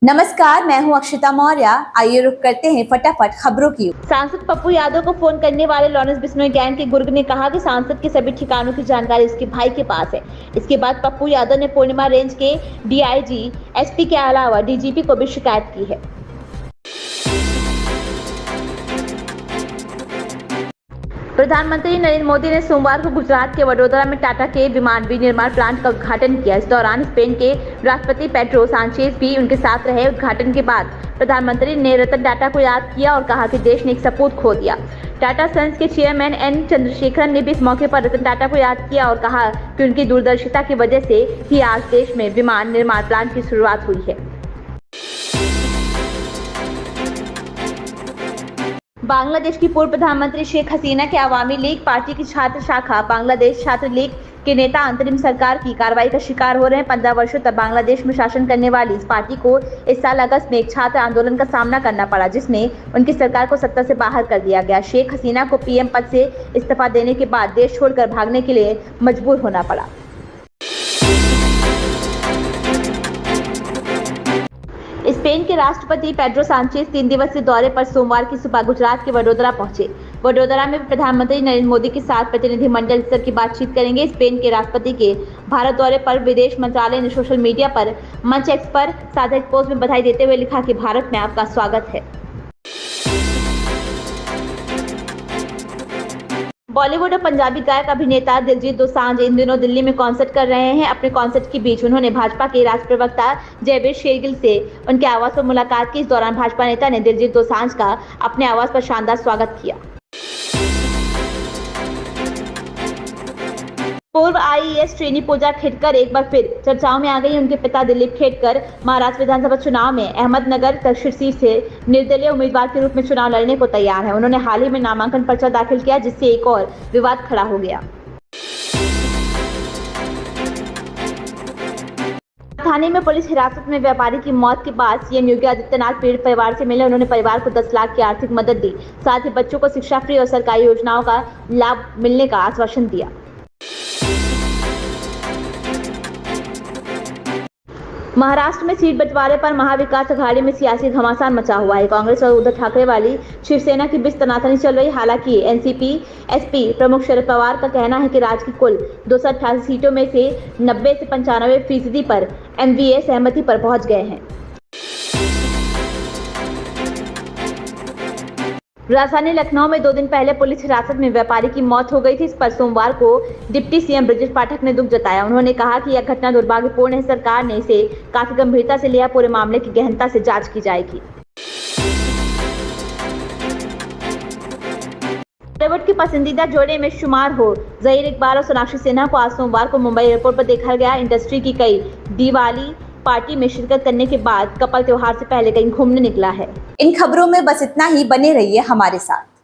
नमस्कार, मैं हूं अक्षिता मौर्य। आइए रुक करते हैं फटाफट खबरों की। सांसद पप्पू यादव को फोन करने वाले लॉरेंस बिश्नोई गैंग के गुर्ग ने कहा कि सांसद के सभी ठिकानों की जानकारी उसके भाई के पास है। इसके बाद पप्पू यादव ने पूर्णिमा रेंज के डीआईजी, एसपी के अलावा डीजीपी को भी शिकायत की है। प्रधानमंत्री नरेंद्र मोदी ने सोमवार को गुजरात के वडोदरा में टाटा के विमान विनिर्माण प्लांट का उद्घाटन किया। इस दौरान स्पेन के राष्ट्रपति पेड्रो सांचेज भी उनके साथ रहे। उद्घाटन के बाद प्रधानमंत्री ने रतन टाटा को याद किया और कहा कि देश ने एक सपूत खो दिया। टाटा सन्स के चेयरमैन एन चंद्रशेखरन ने भी इस मौके पर रतन टाटा को याद किया और कहा कि उनकी दूरदर्शिता की वजह से ही आज देश में विमान निर्माण प्लांट की शुरुआत हुई है। बांग्लादेश की पूर्व प्रधानमंत्री शेख हसीना के अवामी लीग पार्टी की छात्र शाखा बांग्लादेश छात्र लीग के नेता अंतरिम सरकार की कार्रवाई का शिकार हो रहे हैं। 15 वर्षों तक बांग्लादेश में शासन करने वाली इस पार्टी को इस साल अगस्त में एक छात्र आंदोलन का सामना करना पड़ा, जिसमें उनकी सरकार को सत्ता से बाहर कर दिया गया। शेख हसीना को पीएम पद से इस्तीफा देने के बाद देश छोड़कर भागने के लिए मजबूर होना पड़ा। स्पेन के राष्ट्रपति पेड्रो सांचेज 3 दिवसीय दौरे पर सोमवार की सुबह गुजरात के वडोदरा पहुंचे। वडोदरा में प्रधानमंत्री नरेंद्र मोदी के साथ प्रतिनिधिमंडल स्तर की बातचीत करेंगे। स्पेन के राष्ट्रपति के भारत दौरे पर विदेश मंत्रालय ने सोशल मीडिया पर मंच एक्स पर साझा एक पोस्ट में बधाई देते हुए लिखा कि भारत में आपका स्वागत है। बॉलीवुड और पंजाबी गायक अभिनेता दिलजीत दोसांझ इन दिनों दिल्ली में कॉन्सर्ट कर रहे हैं। अपने कॉन्सर्ट के बीच उन्होंने भाजपा के राष्ट्रीय प्रवक्ता जयवीर शेरगिल से उनके आवास पर मुलाकात की। इस दौरान भाजपा नेता ने दिलजीत दोसांझ का अपने आवास पर शानदार स्वागत किया। पूर्व आईएएस श्रेणी पूजा खेडकर एक बार फिर चर्चाओं में आ गई। उनके पिता दिलीप खेडकर महाराष्ट्र विधानसभा चुनाव में अहमदनगर दक्षिण सीट से निर्दलीय उम्मीदवार के रूप में चुनाव लड़ने को तैयार हैं। उन्होंने हाल ही में नामांकन पर्चा दाखिल किया, जिससे एक और विवाद खड़ा हो गया। थाने में पुलिस हिरासत में व्यापारी की मौत के बाद सीएम योगी आदित्यनाथ पीड़ित परिवार से मिले। उन्होंने परिवार को 10 लाख की आर्थिक मदद दी, साथ ही बच्चों को शिक्षा फ्री और सरकारी योजनाओं का लाभ मिलने का आश्वासन दिया। महाराष्ट्र में सीट बंटवारे पर महाविकास अघाड़ी में सियासी घमासान मचा हुआ है। कांग्रेस और उद्धव ठाकरे वाली शिवसेना के बीच तनातनी चल रही। हालांकि एनसीपी एसपी प्रमुख शरद पवार का कहना है कि राज्य की कुल 288 सीटों में से 90 से 95% पर एमवीए सहमति पर पहुंच गए हैं। राजधानी लखनऊ में 2 दिन पहले पुलिस हिरासत में व्यापारी की मौत हो गई थी। इस पर सोमवार को डिप्टी सीएम ब्रजेश पाठक ने दुख जताया। उन्होंने कहा कि यह घटना दुर्भाग्यपूर्ण है। सरकार ने इसे काफी गंभीरता से लिया। पूरे मामले की गहनता से जांच की जाएगी। बॉलीवुड के पसंदीदा जोड़े में शुमार हो जहीर इकबाल और सोनाक्षी सिन्हा को आज सोमवार को मुंबई एयरपोर्ट पर देखा गया। इंडस्ट्री की कई दिवाली पार्टी में शिरकत करने के बाद कपल त्योहार से पहले कहीं घूमने निकला है। इन खबरों में बस इतना ही। बने रहिए हमारे साथ।